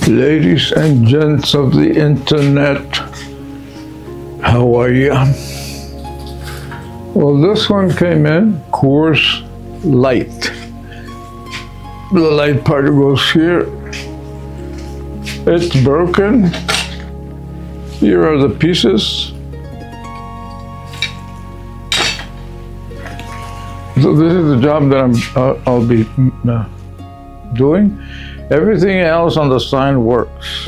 Ladies and gents of the internet, how are you? Well, this one came in Coors Light. The light part goes here. It's broken. Here are the pieces. So this is the job that I'll be doing. Everything else on the sign works.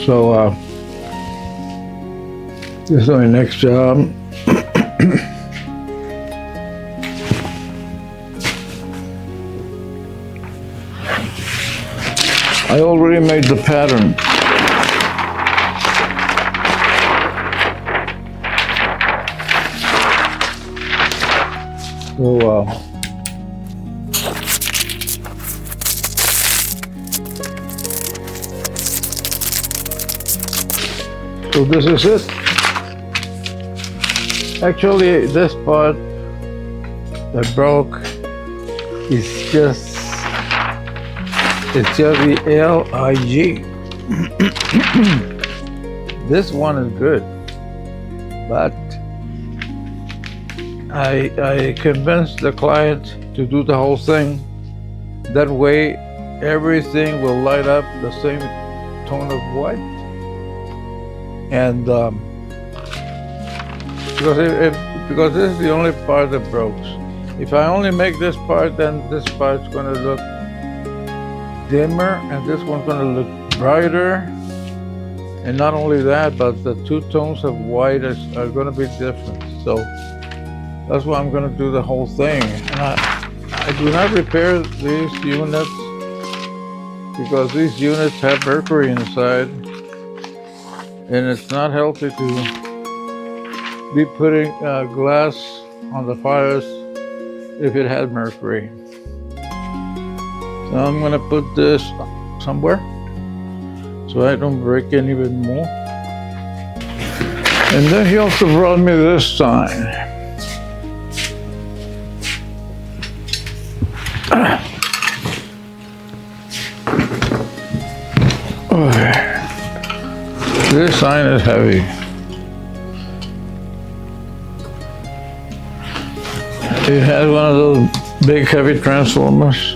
So this is my next job. I already made the pattern. So this is it. Actually, this part that broke is just the LIG. This one is good, but I convinced the client to do the whole thing. That way, everything will light up the same tone of white. And because this is the only part that broke. If I only make this part, then this part's going to look dimmer, and this one's going to look brighter. And not only that, but the two tones of white are going to be different. So that's why I'm going to do the whole thing. And I do not repair these units because these units have mercury inside, and it's not healthy to be putting glass on the fires if it has mercury. So I'm going to put this somewhere so I don't break any even more. And then he also brought me this sign. This sign is heavy. It has one of those big heavy transformers.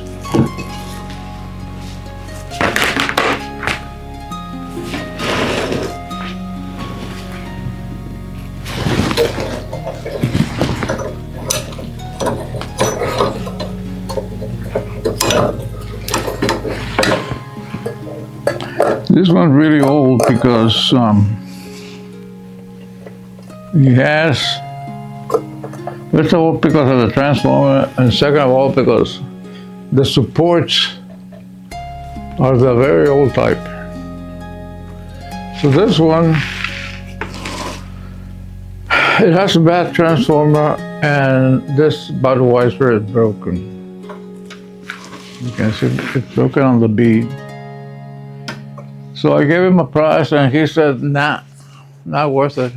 This one's really old because he has, first of all, because of the transformer, and second of all, because the supports are the very old type. So this one, it has a bad transformer, and this Budweiser is broken. You can see it's broken on the bead. So I gave him a price, and he said, nah, not worth it.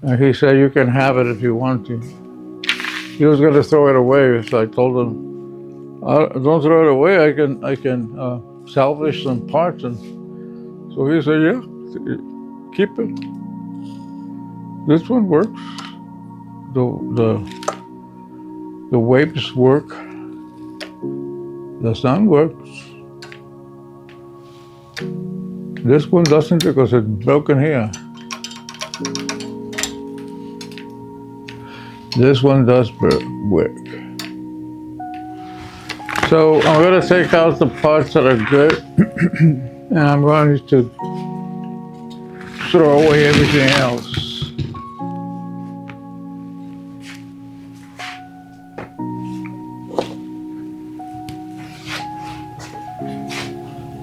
And he said, you can have it if you want to. He was going to throw it away, so I told him, don't throw it away, I can salvage some parts. And so he said, yeah, keep it. This one works. The waves work. The sun works. This one doesn't because it's broken here. This one does work. So I'm going to take out the parts that are good, and I'm going to throw away everything else.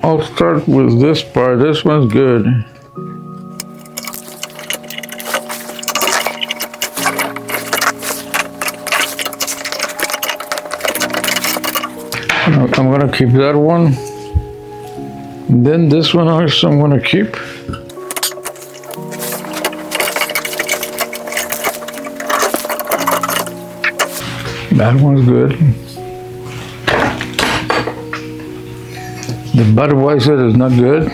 I'll start with this part. This one's good. I'm going to keep that one. And then this one also I'm going to keep. That one's good. The Budweiser is not good,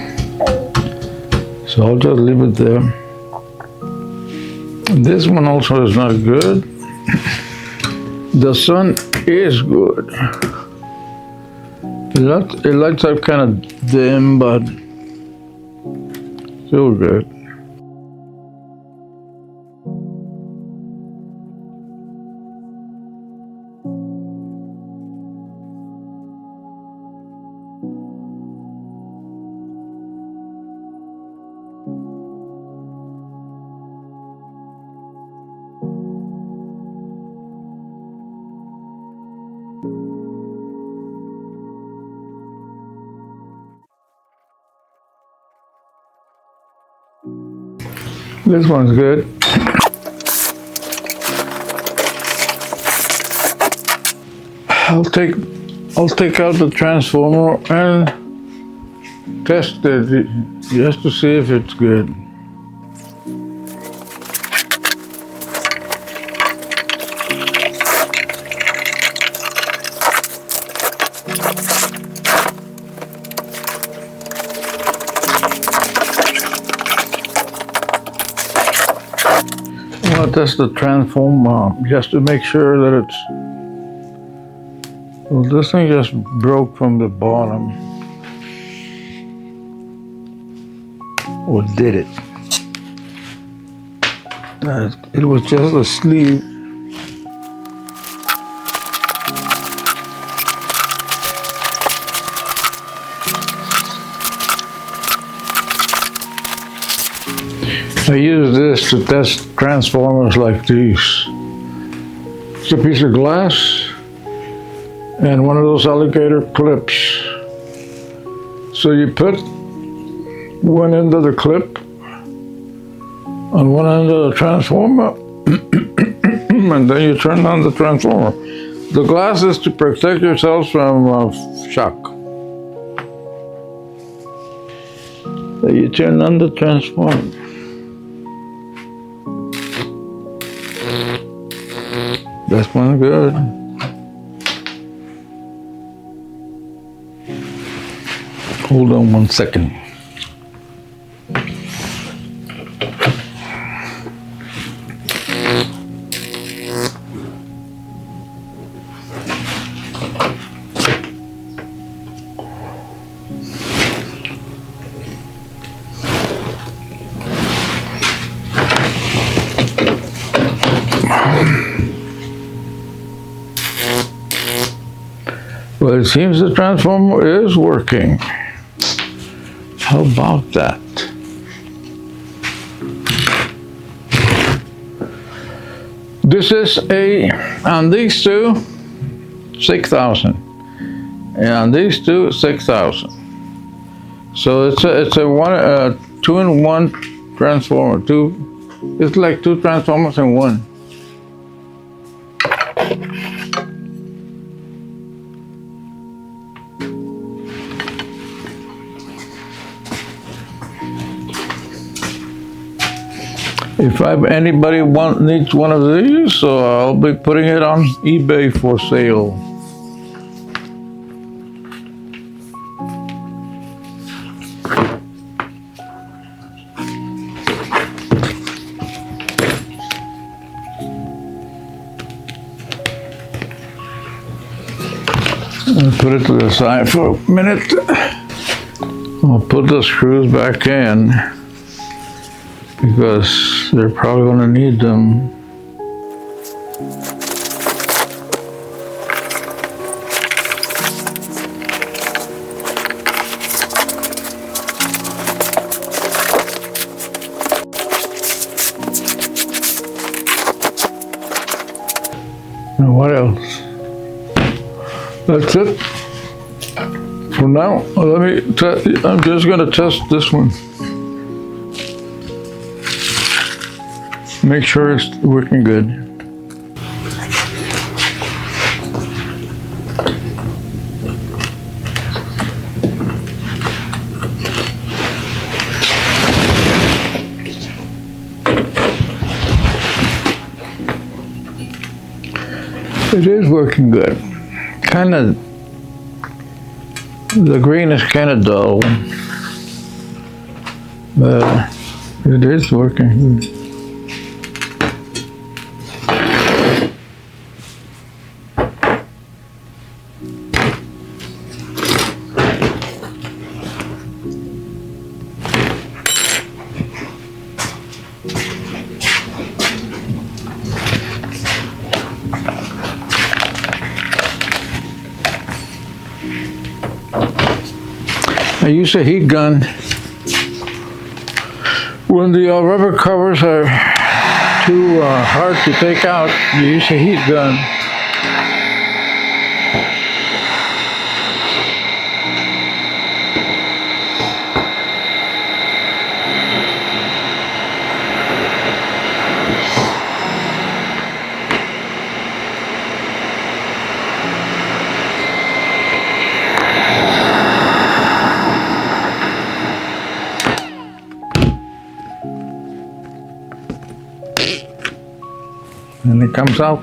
so I'll just leave it there. This one also is not good. The sun is good. It lights up kind of dim, but still good. This one's good. I'll take out the transformer and test it just to see if it's good. I'll test the transformer just to make sure that it's. Well, this thing just broke from the bottom. Or did it? It was just a sleeve. I use this to test transformers like these. It's a piece of glass and one of those alligator clips. So you put one end of the clip on one end of the transformer and then you turn on the transformer. The glass is to protect yourselves from shock. So you turn on the transformer. This one's good. Hold on 1 second. Well, it seems the transformer is working. How about that? This is on these two, 6,000. And on these two, 6,000. So it's a 2-in-1 transformer. It's like 2 transformers in one. If anybody needs one of these, so I'll be putting it on eBay for sale. I'll put it to the side for a minute. I'll put the screws back in, because they're probably going to need them. And what else? That's it for now. I'm just going to test this one. Make sure it's working good. It is working good. Kind of The green is kind of dull, but it is working. I use a heat gun when the rubber covers are too hard to take out. You use a heat gun. And it comes out.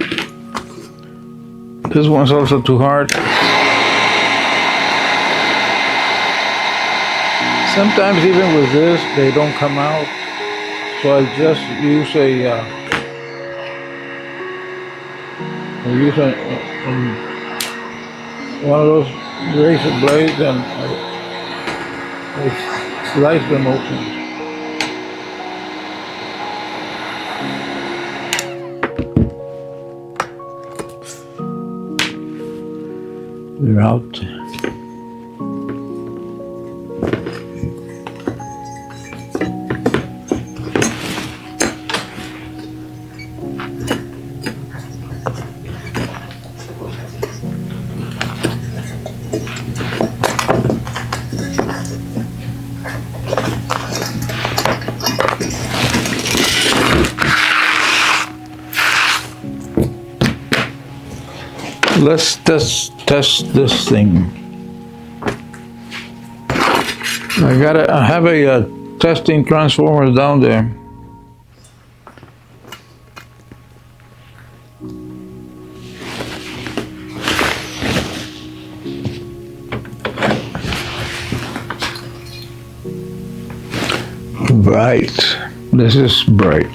This one's also too hard. Sometimes even with this, they don't come out. So I just use one of those razor blades and I slice them open. They're out. Let's test this thing. I have a testing transformer down there. Bright. This is bright.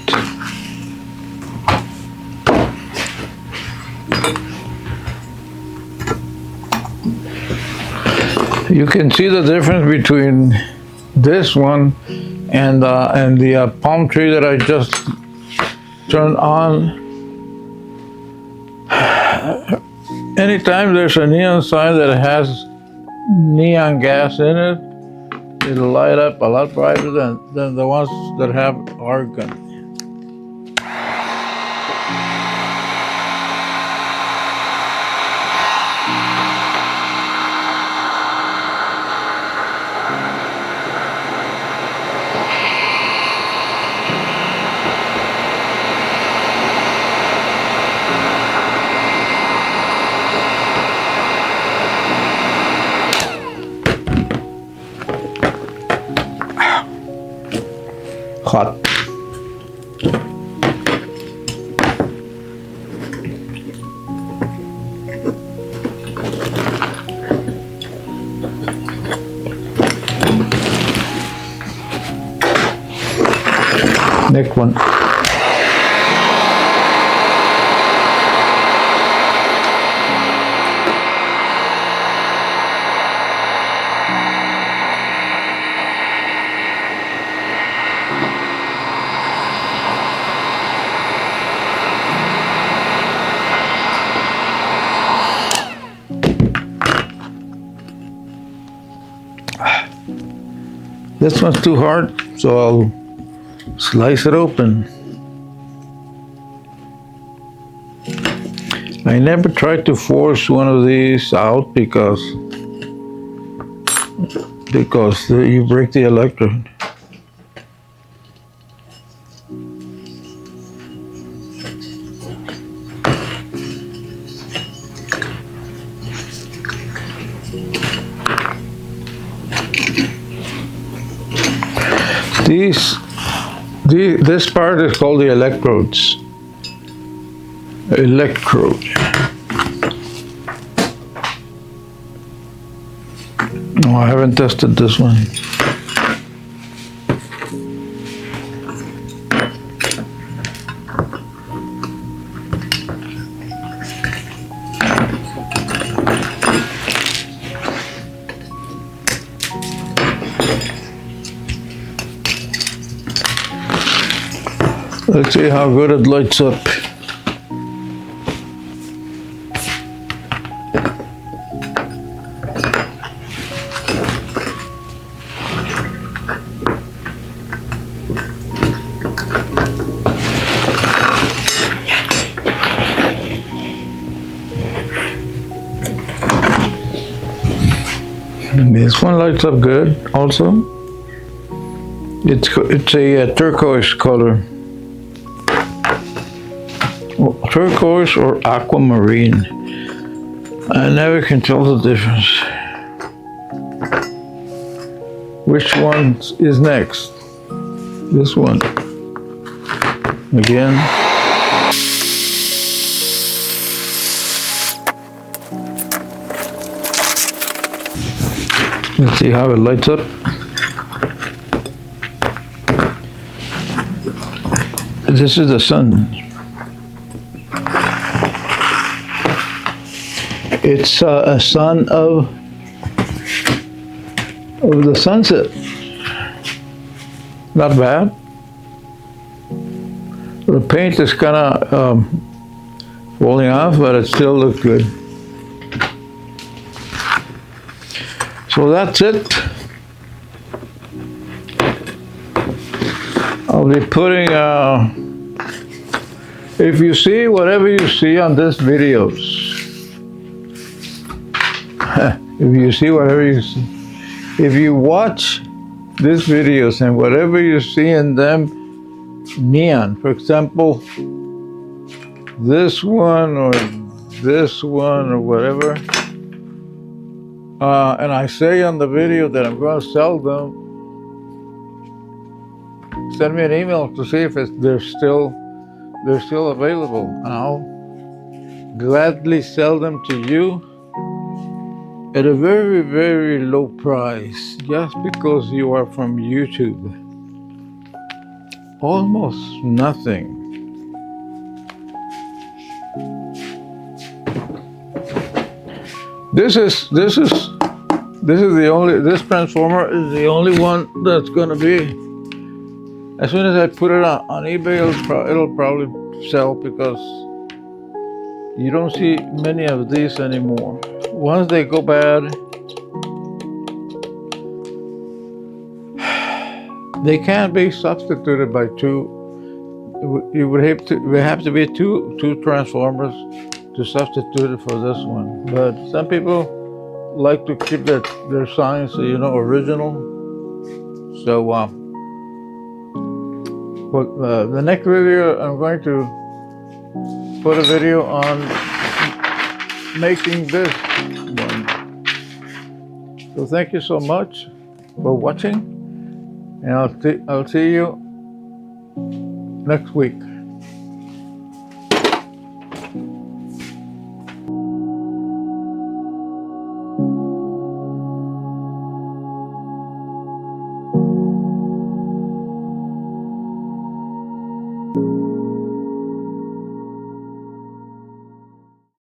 You can see the difference between this one and the palm tree that I just turned on. Anytime there's a neon sign that has neon gas in it, it'll light up a lot brighter than the ones that have argon. Hot. Next one. This one's too hard, so I'll slice it open. I never tried to force one of these out because you break the electrode. This part is called the electrodes. Electrode. No, I haven't tested this one. Let's see how good it lights up. This one lights up good also. It's a turquoise color. Turquoise or aquamarine. I never can tell the difference. Which one is next? This one. Again. Let's see how it lights up. This is the sun. It's a sun of the sunset. Not bad. The paint is kind of falling off, but it still looks good. So that's it. I'll be putting, if you see whatever you see on this videos, if you see whatever you see, if you watch these videos and whatever you see in them, neon, for example, this one or whatever, and I say on the video that I'm going to sell them, send me an email to see if they're still available, and I'll gladly sell them to you at a very, very low price, just because you are from YouTube. Almost nothing. This transformer is the only one that's gonna be. As soon as I put it on eBay, it'll probably sell, because you don't see many of these anymore. Once they go bad, they can't be substituted by two. It would have to be two transformers to substitute it for this one. But some people like to keep their signs, original. So, the next video, I'm going to put a video on making this one. So thank you so much for watching, and I'll see you next week.